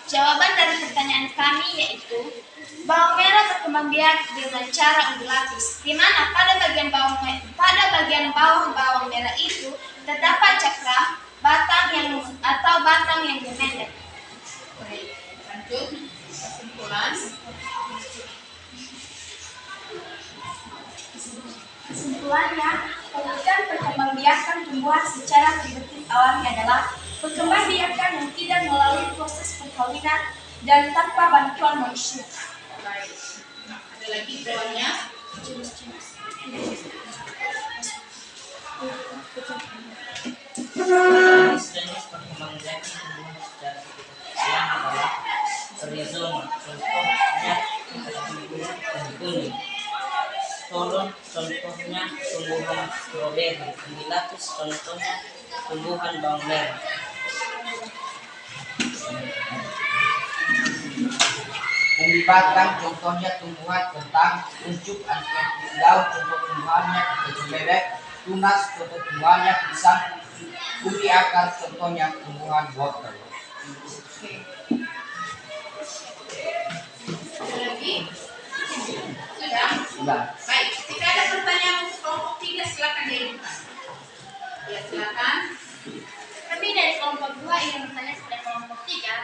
Jawaban dari pertanyaan kami yaitu bawang merah berkembang biak dengan cara umbi lapis, di mana pada bagian bawah bawang merah itu terdapat cakram batang yang bermendek. Baik, lanjut. Kesimpulan. Kesimpulannya, pengertian perkembangbiakan tumbuhan secara primitif alami adalah perkembangbiakan yang tidak melalui proses perkawinan dan tanpa bantuan manusia. Baik. Ada lagi jawabannya? Jenis-jenis perkembangbiakan tumbuhan secara yang adalah rizoma, contohnya kuning; stolon, contohnya tumbuhan stroberi; umbi lapis, contohnya tumbuhan bawang merah. Umbi batang, contohnya tumbuhan kentang; kuncup adventif daun, contoh tumbuhannya cucur bebek; tunas, contoh tumbuhannya pisang; umbi akar, contohnya tumbuhan wortel. Oke. Sudah? Sudah. Baik, jika ada pertanyaan untuk kelompok 3 silakan diajukan. Ya, silakan. Kami dari kelompok 2 ingin bertanya kepada kelompok 3,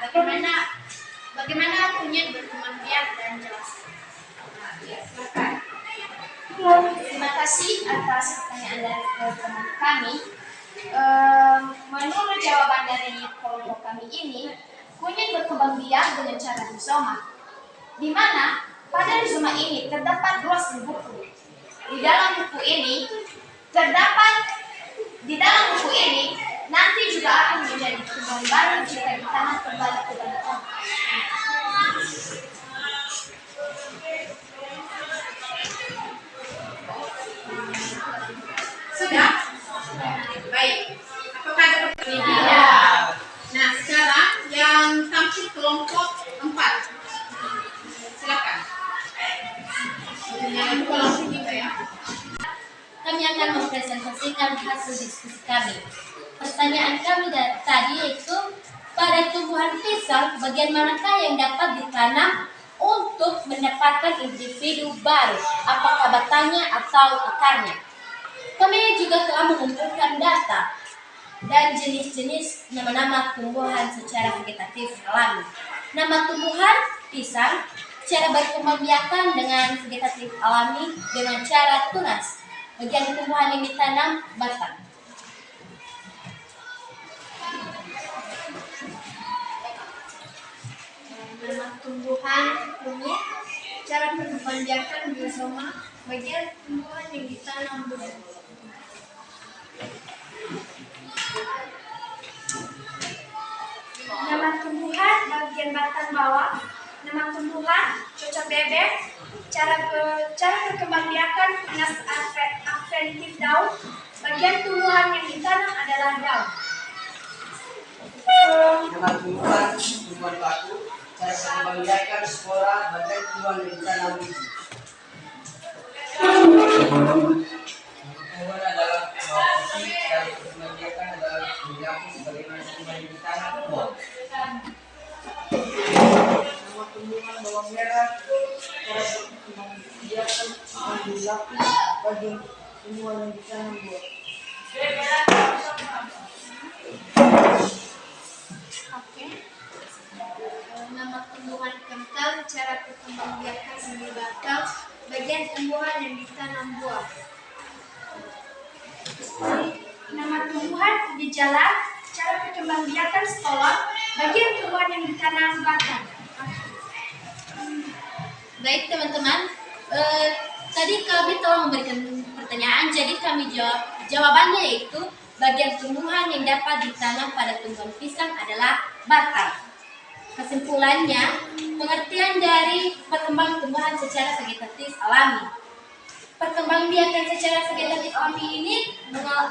bagaimana kunyit berkembang biak dan jelaskan. Nah, ya, silakan. Terima kasih atas pertanyaan dari teman kami. Menurut jawaban dari kelompok kami ini, kunyit berkembang biak dengan cara rizoma, di mana pada rizoma ini terdapat ruas buku. Di dalam buku ini nanti juga akan menjadi kembang baru jika ditanam kembali ke dalam tanah. Sudah? Baik. Apakah ada pertanyaan? Nah, sekarang yang tampil kelompok 4. Silakan. Yang kelompok 3 ya. Kami akan mempresentasikan hasil diskusi kami. Pertanyaan kami tadi yaitu, pada tumbuhan pisang, bagian manakah yang dapat ditanam untuk mendapatkan individu baru? Apakah batangnya atau akarnya? Kami juga telah mengumpulkan data dan jenis-jenis nama-nama tumbuhan secara vegetatif alami. Nama tumbuhan pisang, cara berkembangbiakan dengan vegetatif alami dengan cara tunas. Bagian tumbuhan yang ditanam batang. Nama tumbuhan kunyit, cara berkembangbiakan rizoma, bagian tumbuhan yang ditanam buah. Nama tumbuhan bagian batang bawah, nama tumbuhan cocok bebek, cara berkembangbiakan tunas adventif daun, bagian tumbuhan yang ditanam adalah daun. Nama tumbuhan batu, cara berkembangbiakan spora, bagian tumbuhan yang ditanam biji. Tumbuhan adalah bawang putih, cara berkembangbiakan adalah menggabung bagaimana tumbuhan yang ditanam buah. Nama tumbuhan bawang merah, cara berkembangbiakan menggabung bagian tumbuhan yang ditanam buah. Oke. Nama tumbuhan kentang, cara berkembangbiakan seni batang, bagian tumbuhan yang ditanam buah. Nama tumbuhan ubi jalar, cara berkembangbiakan stolon, bagian tumbuhan yang ditanam batang. Baik teman-teman, tadi kami telah memberikan pertanyaan, jadi kami jawabannya yaitu bagian tumbuhan yang dapat ditanam pada tumbuhan pisang adalah batang. Kesimpulannya, pengertian dari perkembangan secara vegetatif alami. Perkembangbiakan secara vegetatif alami ini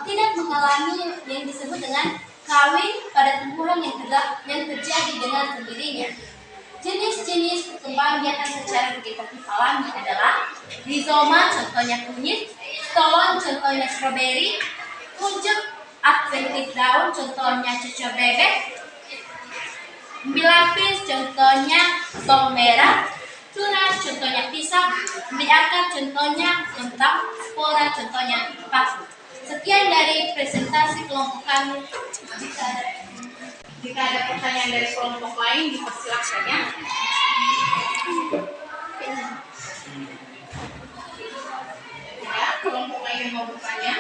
tidak mengalami yang disebut dengan kawin pada tumbuhan yang terjadi dengan sendirinya. Jenis-jenis perkembangbiakan secara vegetatif alami adalah rizoma, contohnya kunyit, stolon, contohnya stroberi, kuncup adventif daun, contohnya cucur bebek, bilapis, contohnya bawang merah, tunas, contohnya pisang, akar, contohnya kentang, spora, contohnya paku. Sekian dari presentasi kelompok kami. Jika ada pertanyaan dari kelompok lain, dipersilakan ya. Ya, kelompok lain yang mau bertanya.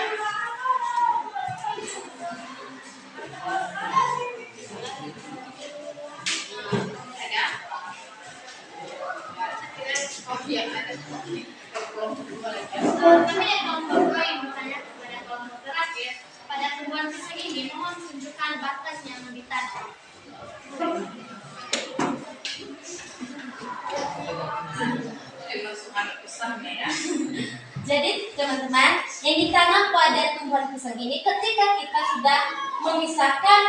Ada? Oh iya, ada. Kelompok dua lagi. Kami dari kelompok 2 yang bertanya kepada kelompok terakhir, pada tumbuhan pisang ini mohon tunjukkan batang yang ditanam. Langsung ada pesannya ya. Jadi teman-teman, yang ditanam pada tumbuhan pisang ini, ketika kita sudah memisahkan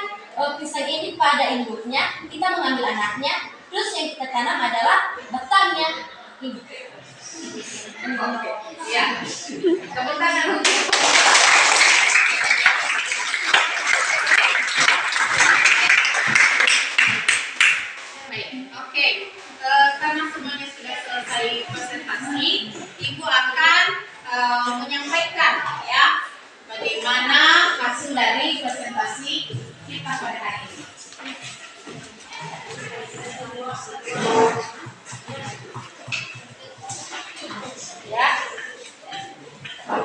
pisang ini pada induknya, kita mengambil anaknya, terus yang kita tanam adalah batangnya. Ini. Ya. Tepuk tangan untuk baik. Oke. Karena semuanya sudah selesai dari presentasi, Ibu akan menyampaikan ya bagaimana hasil dari presentasi kita pada hari ini. Ya,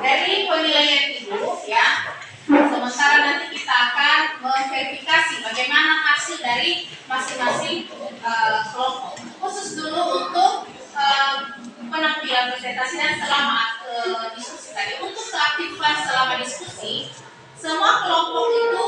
dari penilaian Ibu ya. Sementara nanti kita akan memverifikasi bagaimana hasil dari masing-masing kelompok. Khusus dulu untuk penampilan presentasi dan selama diskusi tadi. Untuk keaktifan selama diskusi, semua kelompok itu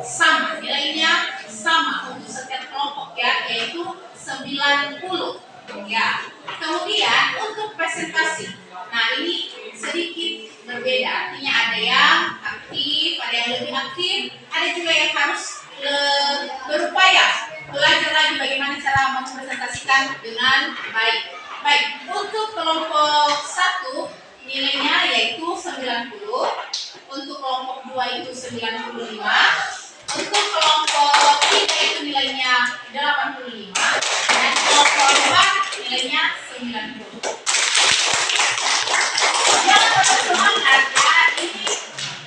sama, nilainya sama untuk setiap kelompok ya, yaitu 90 ya. Kemudian untuk presentasi, nah ini sedikit berbeda, artinya ada yang aktif, ada yang lebih aktif, ada juga yang harus berupaya belajar lagi bagaimana cara mempresentasikan dengan baik. Baik, untuk kelompok 1 nilainya yaitu 90, untuk kelompok 2 itu 95, untuk kelompok 3 itu nilainya 85, dan kelompok 4 nilainya 90. Jangan patah semangat ya, ini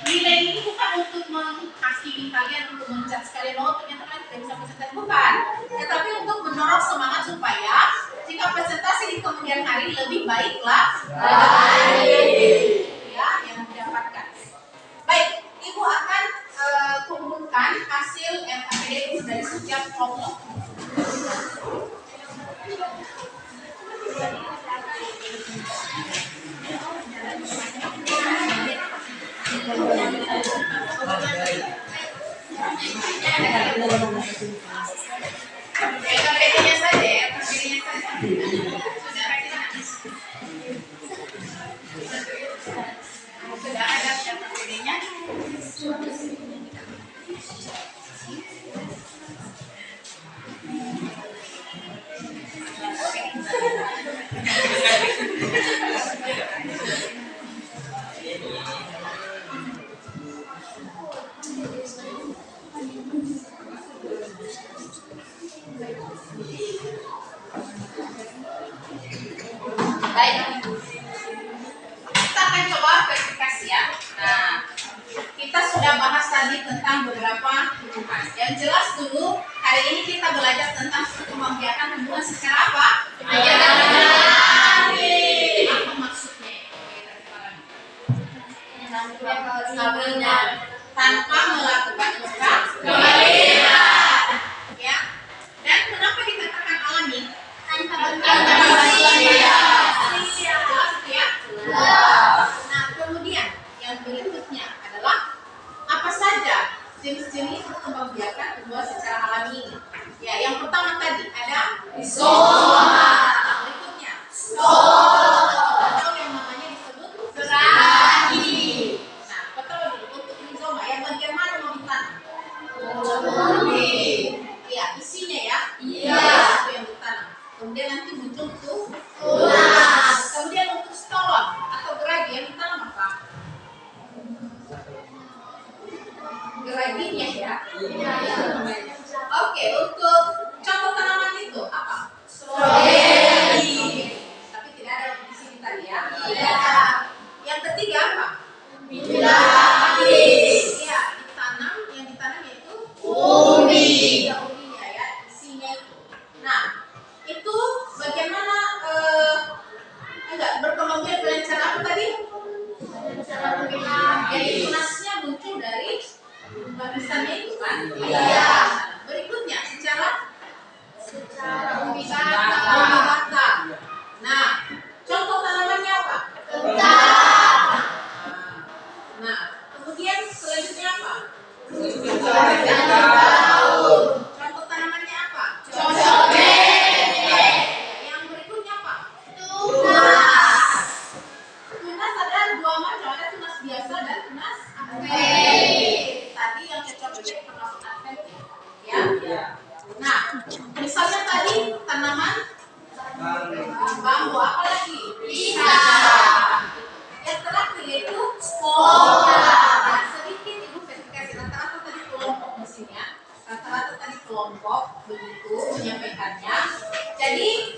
nilai ini bukan untuk menghakimi kalian, untuk menjudge kalian, oh ternyata kalian tidak bisa presentasi, bukan, tetapi untuk mendorong semangat supaya jika presentasi di kemudian hari lebih baiklah ya yang didapatkan. Baik, Ibu akan kumpulkan hasil MKPD dari setiap kelompok. MKPD-nya saja ya, MKPD-nya saja. Sudah ada MKPD-nya. Baik, kita akan coba verifikasi ya. Nah, kita sudah bahas tadi tentang beberapa hubungan. Yang jelas dulu, hari ini kita belajar tentang membiarkan hubungan secara apa? Apa maksudnya? Tanpa melakukan usaha ya. Dan kenapa dikatakan alami? Nah, kemudian yang berikutnya adalah apa saja jenis-jenis kembang biakan tumbuhan secara alami ini. Ya, yang pertama tadi ada rizoma. Berikutnya atau yang namanya disebut gerani. Nah, betul untuk rizoma yang bagian mana mau ditanam? Iya, isinya ya. Iya. Itu yang ditanam. Kemudian nanti muncul tuh tunas. Kemudian untuk stolon atau geragi yang ditanam apa? Geraginya ya. Oke, untuk contoh tanaman itu apa? Stroberi. Tapi tidak ada di sini tadi ya. Iya. Yang ketiga apa? Pilaris. Iya, yang ditanam yaitu ubi. Ya, ubinya ya, isinya itu. Nah, itu bagaimana berkembang biak dengan cara apa tadi? Jadi tunasnya muncul dari lapisannya itu kan? Iya. Berikutnya secara umbi bata. Nah, contoh tanamannya apa? Kentang. Nah, kemudian selanjutnya apa? Contoh tanamannya apa? Cocok. Yang berikutnya apa? Tunas. Tunas ada dua macam, ada tunas biasa dan tunas advent. Tadi yang cocok bebek termasuk advent ya. Nah, misalnya tadi tanaman bambu, apa lagi? Pisang. Yang terakhir yaitu spora. Nah, sedikit Ibu verifikasi rata-rata tadi kelompok mesinnya, rata-rata tadi kelompok begitu menyampaikannya. Jadi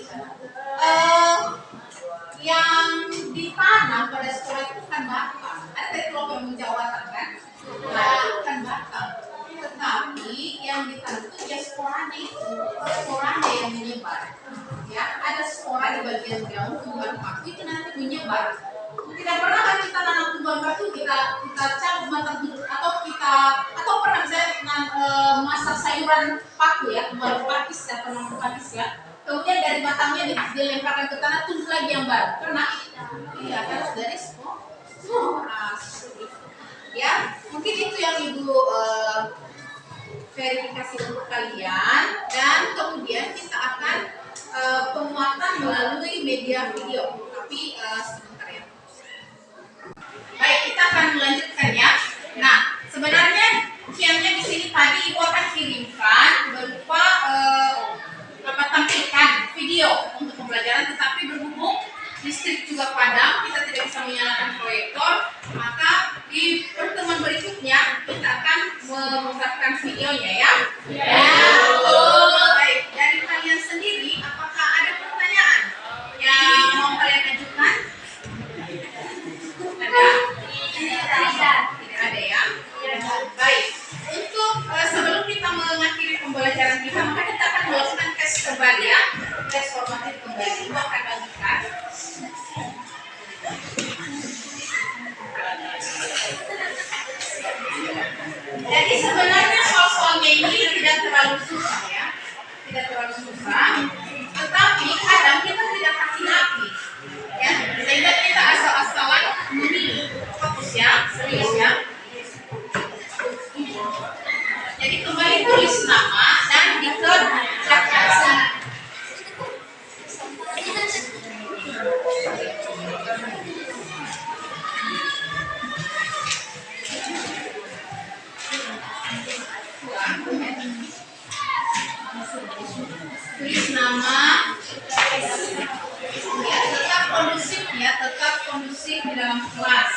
bagian daun tumbuhan paku itu nanti menyebar. Tidak pernah kan kita nanam tumbuhan paku kita cabut batang dulu atau pernah saya masak sayuran paku ya, tumbuhan pakis ya, penanaman pakis ya. Kemudian dari batangnya dilemparkan ke tanah tumbuh lagi yang baru. Pernah? Iya, harus dari ya, mungkin itu yang Ibu verifikasi untuk kalian, dan kemudian kita akan penguatan melalui media video. Tapi sebentar ya. Baik, kita akan melanjutkan ya. Nah, sebenarnya kiannya di sini tadi Ibu akan kirimkan berupa tampilkan video untuk pembelajaran, tetapi berhubung listrik juga padam, kita tidak bisa menyalakan proyektor, maka di pertemuan berikutnya kita akan memutarkan videonya ya. Baik, dari kalian sendiri, apakah ada pertanyaan yang mau kalian ajukan? Ada? Tidak ada ya? Baik, untuk sebelum kita mengakhiri pembelajaran kita, maka kita akan melakukan tes kembali ya, tes formatif kembali. Ibu akan bagikan. Jadi sebenarnya soal-soalnya ini tidak terlalu susah ya, tidak terlalu susah, tetapi kadang kita tidak hati-hati ya, sehingga kita asal-asalan memilih. Fokus ya, serius ya. Jadi kembali tulis nama dan dikerjakan. Tulis nama ya, tetap kondusif di dalam kelas.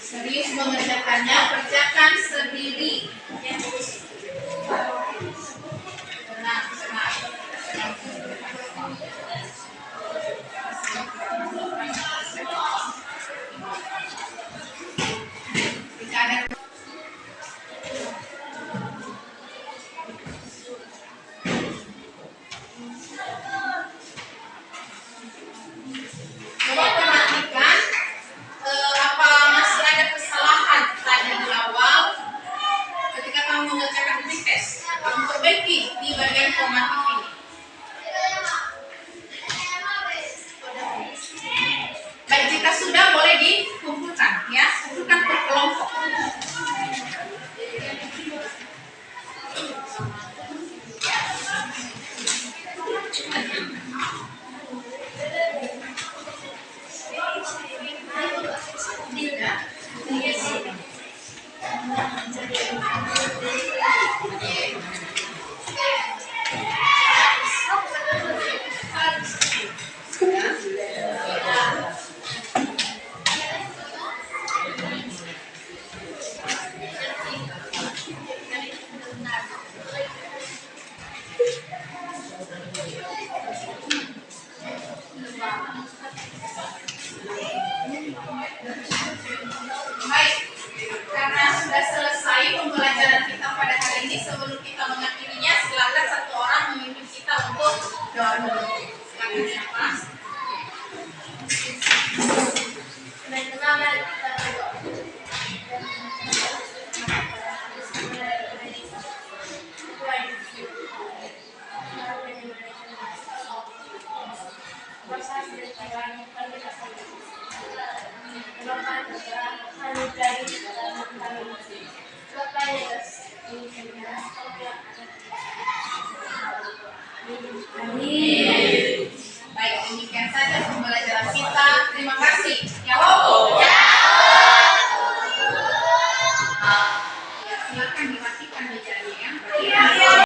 Serius mengerjakannya, kerjakan sendiri ya. Tenang. Jika ada coba perhatikan apa masih ada kesalahan tadi di awal ketika kamu mengerjakan tes. Kamu perbaiki di bagian formatif ini. Baik, jika sudah boleh dikumpulkan ya, kumpulkan per kelompok. Baik, karena sudah selesai pembelajaran kita pada hari ini, sebelum kita mengakhirinya, silakan satu orang memimpin kita untuk doa dulu. Silakan siapa? Teman-teman, mari kita berdoa. Amin.